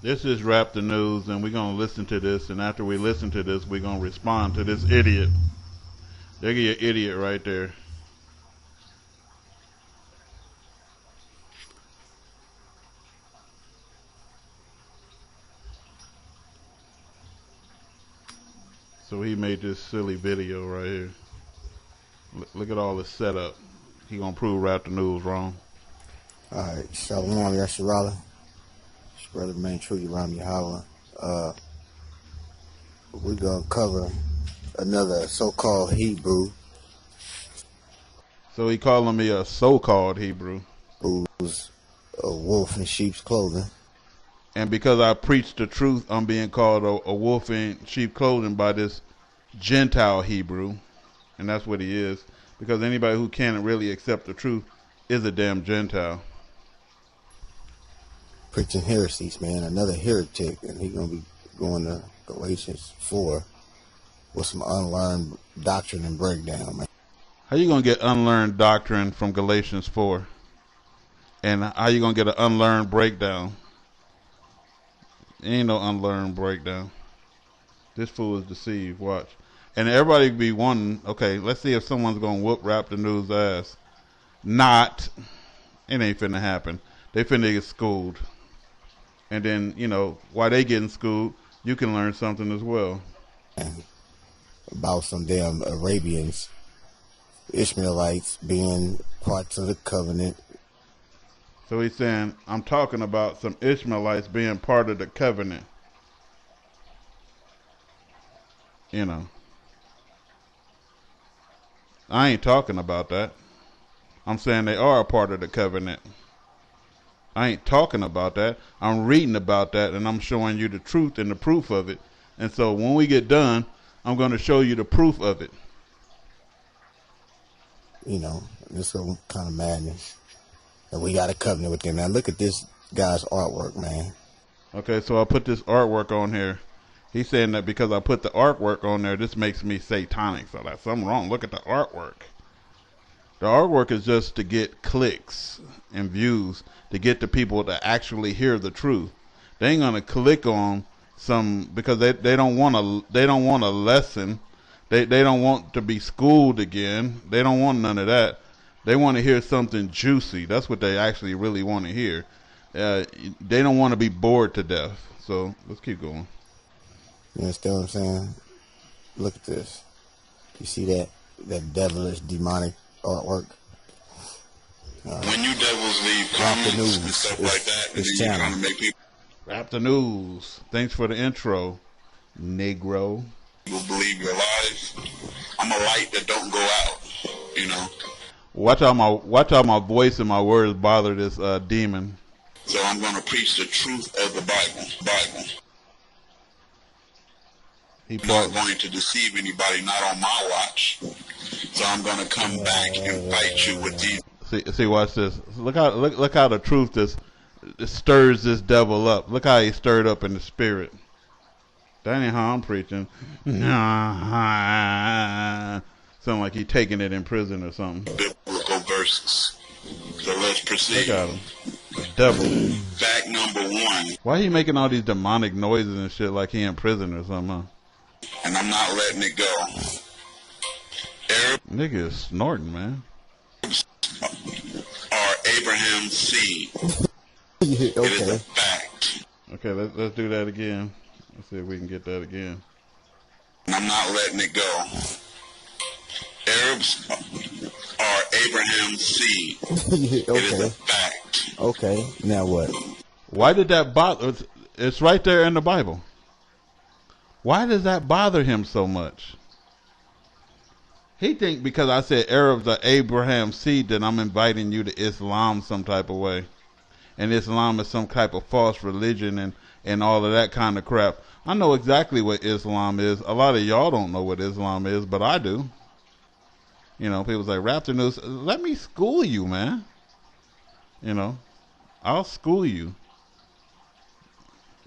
This is Rap the News, and we're going to listen to this, and after we listen to this, we're going to respond to this idiot. There's your idiot right there. So he made this silly video right here. Look at all the setup. He going to prove Rap the News wrong. Alright, Shalom, Yasharala. Spread the main truth around Yahweh. We're going to cover another so-called Hebrew. So he calling me a so-called Hebrew. Who's a wolf in sheep's clothing. And because I preach the truth, I'm being called a wolf in sheep clothing by this Gentile Hebrew. And that's what he is. Because anybody who can't really accept the truth is a damn Gentile. Preaching heresies, man. Another heretic. And he's going to be going to Galatians 4 with some unlearned doctrine and breakdown, man. How you going to get unlearned doctrine from Galatians 4? And how you going to get an unlearned breakdown? Ain't no unlearned breakdown. This fool is deceived. Watch. And everybody be wondering, okay, let's see if someone's going to whoop Rap the News ass. Not. It ain't finna happen. They finna get schooled. And then, you know, while they getting schooled, you can learn something as well. About some damn Arabians, Ishmaelites being parts of the covenant. So he's saying, I'm talking about some Ishmaelites being part of the covenant. You know. I ain't talking about that. I'm saying they are a part of the covenant. I ain't talking about that. I'm reading about that, and I'm showing you the truth and the proof of it. And so when we get done, I'm going to show you the proof of it. You know, this is kind of madness. And we got a covenant with them. Now look at this guy's artwork, man. Okay, so I put this artwork on here. He's saying that because I put the artwork on there, this makes me satanic. So that's something wrong. Look at the artwork. The artwork is just to get clicks and views, to get the people to actually hear the truth. They ain't gonna click on some because they don't want a lesson. They don't want to be schooled again. They don't want none of that. They want to hear something juicy. That's what they actually really want to hear. They don't want to be bored to death. So let's keep going. You understand what I'm saying? Look at this. You see that devilish, demonic artwork? When you devils leave comments and stuff like that, and then you're trying to make people Rap the News. Thanks for the intro, Negro. people believe your lies, I'm a light that don't go out, you know. Watch how my voice and my words bother this demon. So I'm going to preach the truth of the Bible. I'm not going to deceive anybody, not on my watch. So I'm going to come back and fight you with these. See, watch this. Look how the truth stirs this devil up. Look how he stirred up in the spirit. That ain't how I'm preaching. Sound like he taking it in prison or something. Biblical verses. So let's proceed. Look at him. Devil. Fact number 1. Why he making all these demonic noises and shit like he in prison or something, huh? And I'm not letting it go. Arabs Nigga is snorting, man. are Abraham's seed. Okay. It is a fact. Okay, let's do that again. Let's see if we can get that again. And I'm not letting it go. Arabs are Abraham's seed. It is a fact. Okay. Now what? Why did that bother? It's right there in the Bible. Why does that bother him so much? He think because I said Arabs are Abraham's seed that I'm inviting you to Islam some type of way. And Islam is some type of false religion and all of that kind of crap. I know exactly what Islam is. A lot of y'all don't know what Islam is, but I do. You know, people say, Rap the News, let me school you, man. You know, I'll school you.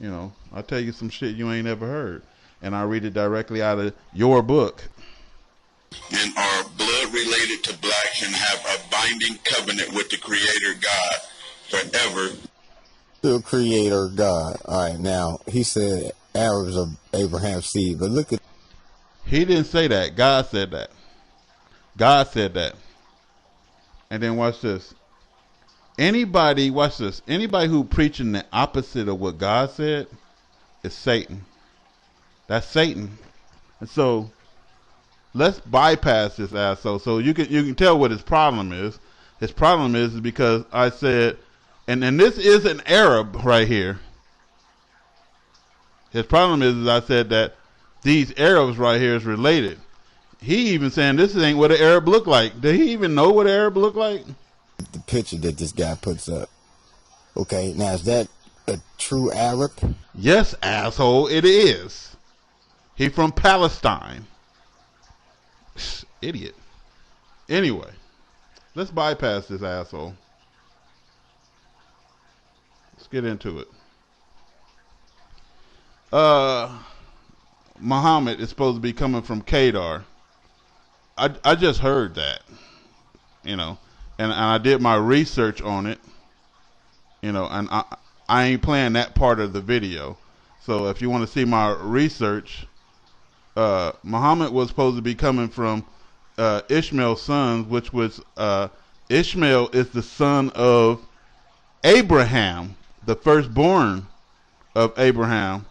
You know, I'll tell you some shit you ain't ever heard. And I read it directly out of your book. And are blood related to blacks and have a binding covenant with the Creator God forever. The creator God. All right, now, he said Arabs are Abraham's seed, but look at... He didn't say that. God said that. God said that. And then watch this. Watch this. Anybody who preaching the opposite of what God said is Satan. That's Satan. And so let's bypass this asshole. So you can tell what his problem is. His problem is because I said, and this is an Arab right here. His problem is I said that these Arabs right here is related. He even saying this ain't what an Arab look like. Did he even know what an Arab look like? the picture that this guy puts up. Okay, now is that a true Arab? Yes, asshole, it is. He from Palestine. Idiot. Anyway, let's bypass this asshole. Let's get into it. Muhammad is supposed to be coming from Kedar. I just heard that, and I did my research on it, and I ain't playing that part of the video. So if you want to see my research, Muhammad was supposed to be coming from Ishmael's sons, which was Ishmael is the son of Abraham, the firstborn of Abraham,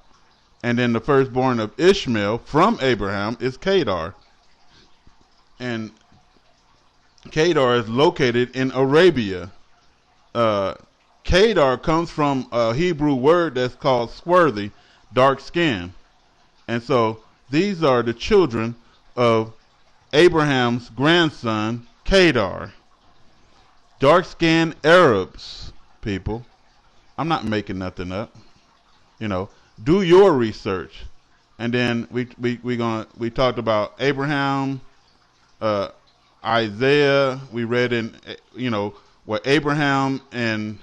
and then the firstborn of Ishmael from Abraham is Kedar. And Kedar is located in Arabia. Kedar comes from a Hebrew word that's called swarthy, dark skin. And so these are the children of Abraham's grandson, Kedar. Dark-skinned Arabs, people. I'm not making nothing up. Do your research. And then we talked about Abraham, Isaiah. We read in where Abraham and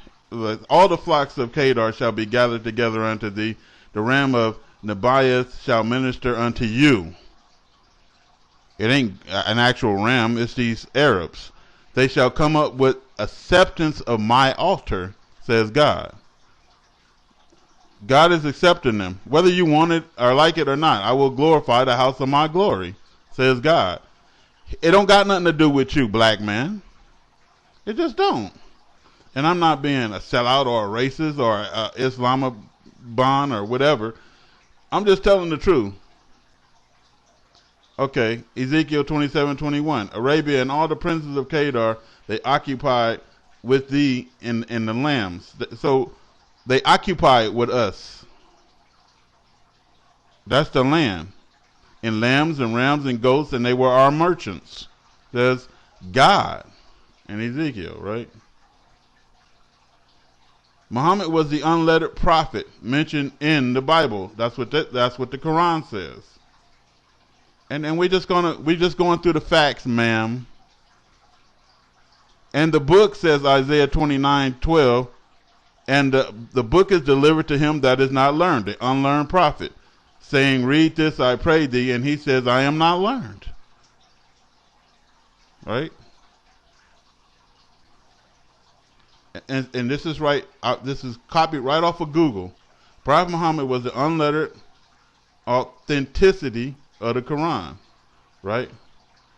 all the flocks of Kedar shall be gathered together unto thee. The ram of Nebaioth shall minister unto you. It ain't an actual ram. It's these Arabs. They shall come up with acceptance of my altar, says God. God is accepting them. Whether you want it or like it or not, I will glorify the house of my glory, says God. It don't got nothing to do with you, black man. It just don't. And I'm not being a sellout or a racist or a Islamabon or whatever. I'm just telling the truth. Okay, Ezekiel 27:21. Arabia and all the princes of Kedar, they occupied with thee in the lambs. So they occupied with us. That's the land. In lambs and rams and goats, and they were our merchants. Says God in Ezekiel, right? Muhammad was the unlettered prophet mentioned in the Bible. That's what the Quran says. And we're just going through the facts, ma'am. And the book says Isaiah 29:12, and the book is delivered to him that is not learned, the unlearned prophet, saying, read this, I pray thee, and he says, I am not learned. Right? And this is right. This is copied right off of Google. Prophet Muhammad was the unlettered authenticity of the Quran, right?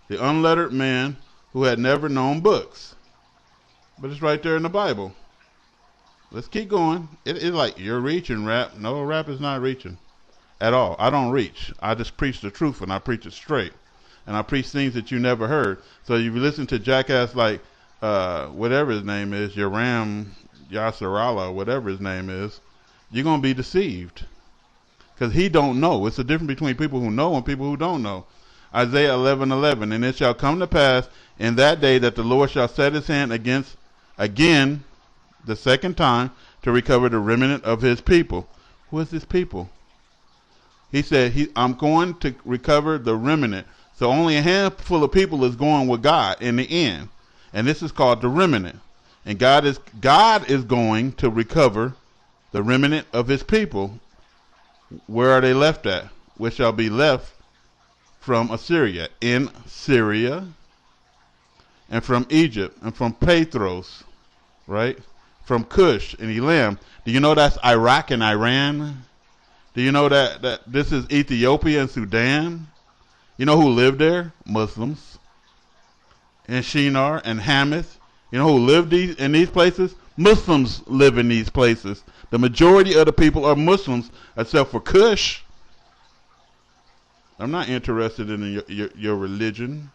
The unlettered man who had never known books. But it's right there in the Bible. Let's keep going. It's like, you're reaching, rap. No, rap is not reaching at all. I don't reach. I just preach the truth, and I preach it straight. And I preach things that you never heard. So if you listen to jackass like whatever his name is, Yaram Yasserallah, whatever his name is, you're going to be deceived. Because he don't know. It's the difference between people who know and people who don't know. Isaiah 11:11, and it shall come to pass in that day that the Lord shall set his hand again, the second time, to recover the remnant of his people. Who is this people? He said, I'm going to recover the remnant. So only a handful of people is going with God in the end. And this is called the remnant. And God is going to recover the remnant of his people. Where are they left at? Which shall be left from Assyria, in Syria, and from Egypt, and from Pathros, right? from Cush and Elam. Do you know that's Iraq and Iran? Do you know that this is Ethiopia and Sudan? You know who lived there? Muslims. And Shinar and Hamath. You know who lived in these places? Muslims live in these places. The majority of the people are Muslims, except for Cush. I'm not interested in your religion.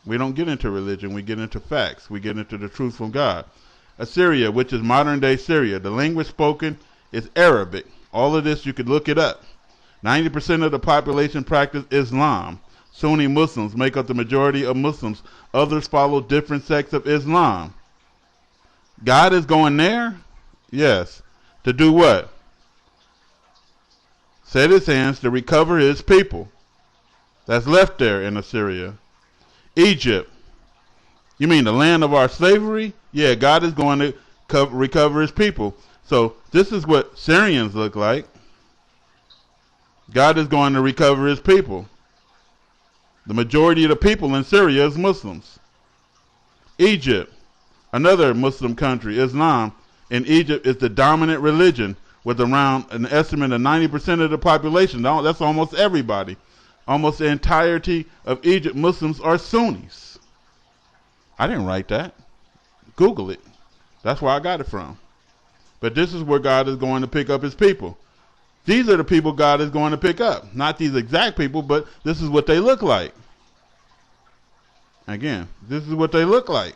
We don't get into religion. We get into facts. We get into the truth from God. Assyria, which is modern-day Syria. The language spoken is Arabic. All of this, you could look it up. 90% of the population practice Islam. Sunni Muslims make up the majority of Muslims. Others follow different sects of Islam. God is going there? Yes. To do what? Set his hands to recover his people that's left there in Assyria. Egypt. You mean the land of our slavery? Yeah, God is going to recover his people. So this is what Syrians look like. God is going to recover his people. The majority of the people in Syria is Muslims. Egypt, another Muslim country, Islam in Egypt is the dominant religion with around an estimate of 90% of the population. That's almost everybody. Almost the entirety of Egypt Muslims are Sunnis. I didn't write that. Google it. That's where I got it from. But this is where God is going to pick up his people. These are the people God is going to pick up. Not these exact people, but this is what they look like. Again, this is what they look like.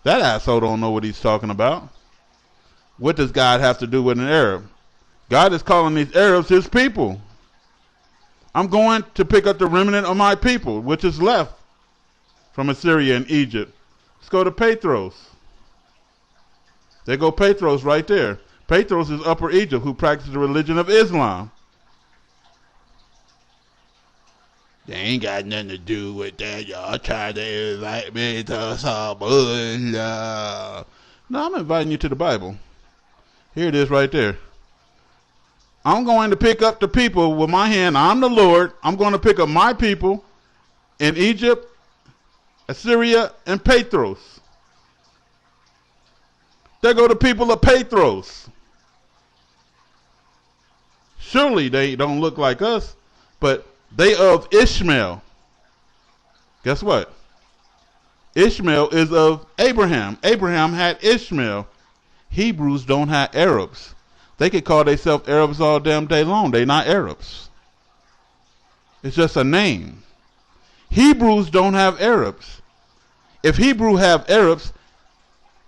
That asshole don't know what he's talking about. What does God have to do with an Arab? God is calling these Arabs his people. I'm going to pick up the remnant of my people, which is left from Assyria and Egypt. Let's go to Petros. There go Petros right there. Petros is Upper Egypt, who practices the religion of Islam. They ain't got nothing to do with that. Y'all trying to invite me to some Muslim. No, I'm inviting you to the Bible. Here it is right there. I'm going to pick up the people with my hand. I'm the Lord. I'm going to pick up my people in Egypt, Assyria, and Petros. There go the people of Petros. Surely they don't look like us, but they of Ishmael. Guess what? Ishmael is of Abraham. Abraham had Ishmael. Hebrews don't have Arabs. They could call themselves Arabs all damn day long. They not Arabs. It's just a name. Hebrews don't have Arabs. If Hebrew have Arabs,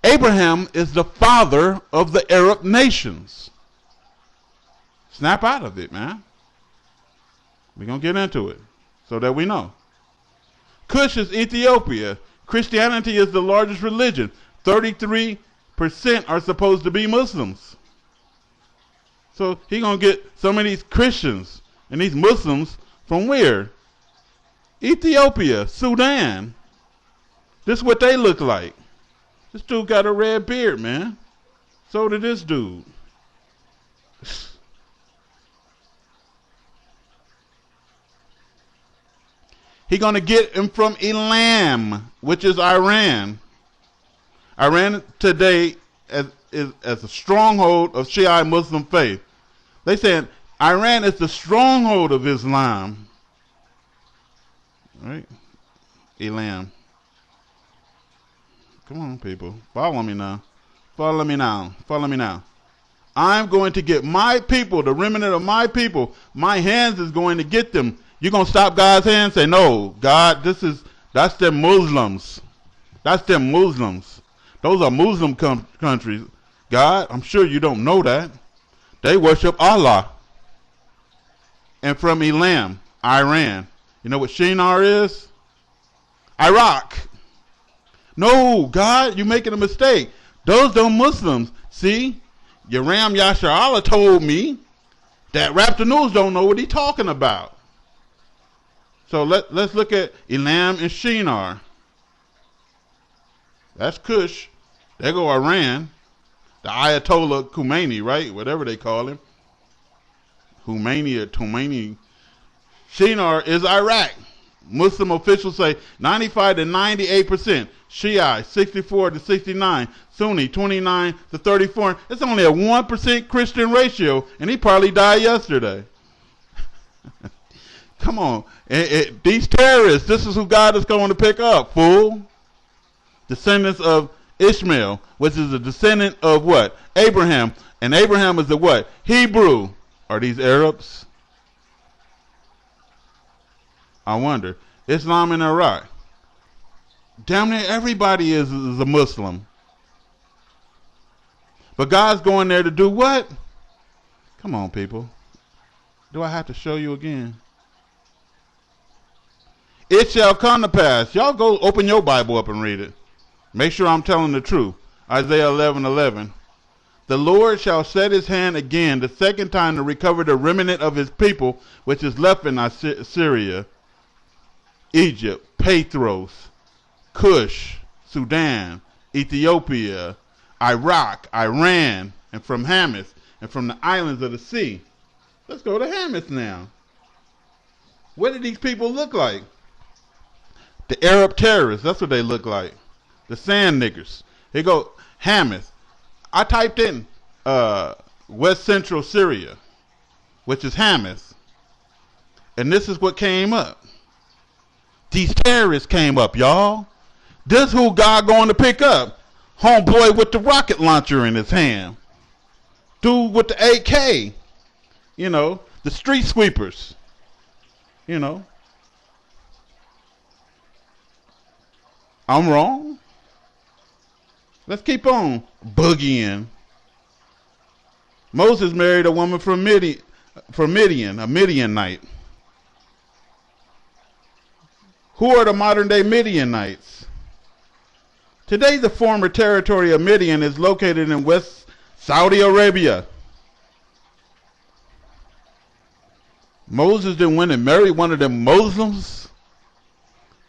Abraham is the father of the Arab nations. Snap out of it, man. We're going to get into it so that we know. Cush is Ethiopia. Christianity is the largest religion. 33% are supposed to be Muslims. So he's going to get some of these Christians and these Muslims from where? Ethiopia, Sudan. This is what they look like. This dude got a red beard, man. So did this dude. He's going to get him from Elam, which is Iran. Iran today as a stronghold of Shiite Muslim faith. They saying Iran is the stronghold of Islam. All right? Elam. Come on, people. Follow me now. Follow me now. Follow me now. I'm going to get my people, the remnant of my people. My hands is going to get them. You going to stop God's hand? Say, no, God, that's them Muslims. That's them Muslims. Those are Muslim countries. God, I'm sure you don't know that. They worship Allah. And from Elam, Iran. You know what Shinar is? Iraq. No, God, you're making a mistake. Those don't Muslims. See, Yaram Yasher Allah told me that Raptor News don't know what he's talking about. So let's look at Elam and Shinar. That's Cush. There go Iran. The Ayatollah Khomeini, right? Whatever they call him. Khomeini or Khomeini. Shinar is Iraq. Muslim officials say 95 to 98%. Shiite 64 to 69, Sunni 29 to 34. It's only a 1% Christian ratio, and he probably died yesterday. Come on. These terrorists, this is who God is going to pick up, fool. Descendants of Ishmael, which is a descendant of what? Abraham. And Abraham is the what? Hebrew. Are these Arabs? I wonder. Islam in Iraq. Damn near everybody is a Muslim. But God's going there to do what? Come on, people. Do I have to show you again? It shall come to pass. Y'all go open your Bible up and read it. Make sure I'm telling the truth. Isaiah 11:11. The Lord shall set his hand again the second time to recover the remnant of his people, which is left in Assyria, Egypt, Pathros, Cush, Sudan, Ethiopia, Iraq, Iran, and from Hamath, and from the islands of the sea. Let's go to Hamath now. What do these people look like? The Arab terrorists, that's what they look like. The sand niggers. Here go Hamath. I typed in West Central Syria, which is Hamath, and this is what came up. These terrorists came up, y'all. This who God going to pick up. Homeboy with the rocket launcher in his hand. Dude with the AK. You know, the street sweepers. You know. I'm wrong? Let's keep on boogieing. Moses married a woman from Midian, a Midianite. Who are the modern day Midianites? Today, the former territory of Midian is located in West Saudi Arabia. Moses didn't win and marry one of them Muslims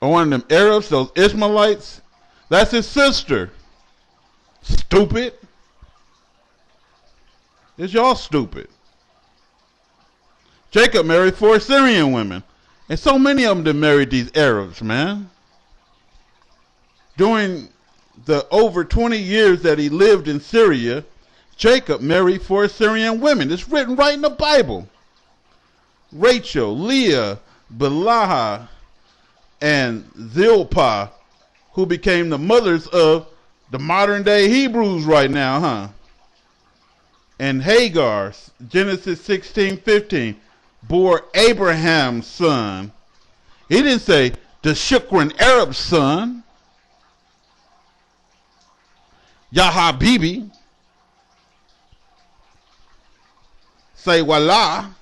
or one of them Arabs, those Ishmaelites. That's his sister. Stupid. It's y'all stupid. Jacob married 4 Syrian women. And so many of them that married these Arabs, man. During the over 20 years that he lived in Syria, Jacob married 4 Syrian women. It's written right in the Bible. Rachel, Leah, Bilhah, and Zilpah, who became the mothers of the modern day Hebrews right now, huh? And Hagar, Genesis 16:15, bore Abraham's son. He didn't say the Shukran Arab's son. Yahabibi. Say Wallah.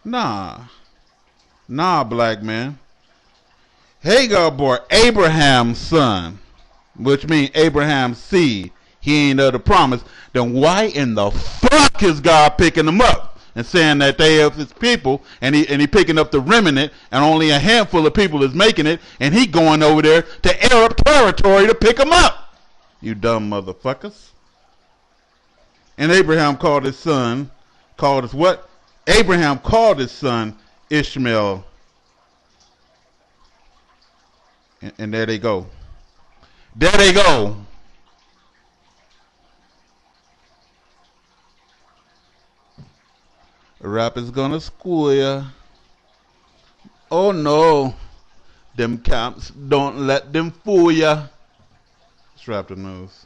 Nah, black man. Hagar bore Abraham's son, which means Abraham's seed. He ain't of the promise. Then why in the fuck is God picking them up and saying that they are his people, and he picking up the remnant, and only a handful of people is making it, and he going over there to Arab territory to pick them up? You dumb motherfuckers. And Abraham called his son, what? Abraham called his son Ishmael. And there they go. There they go. Rap is gonna school ya. Oh no. Them camps, don't let them fool ya. Let's wrap the news.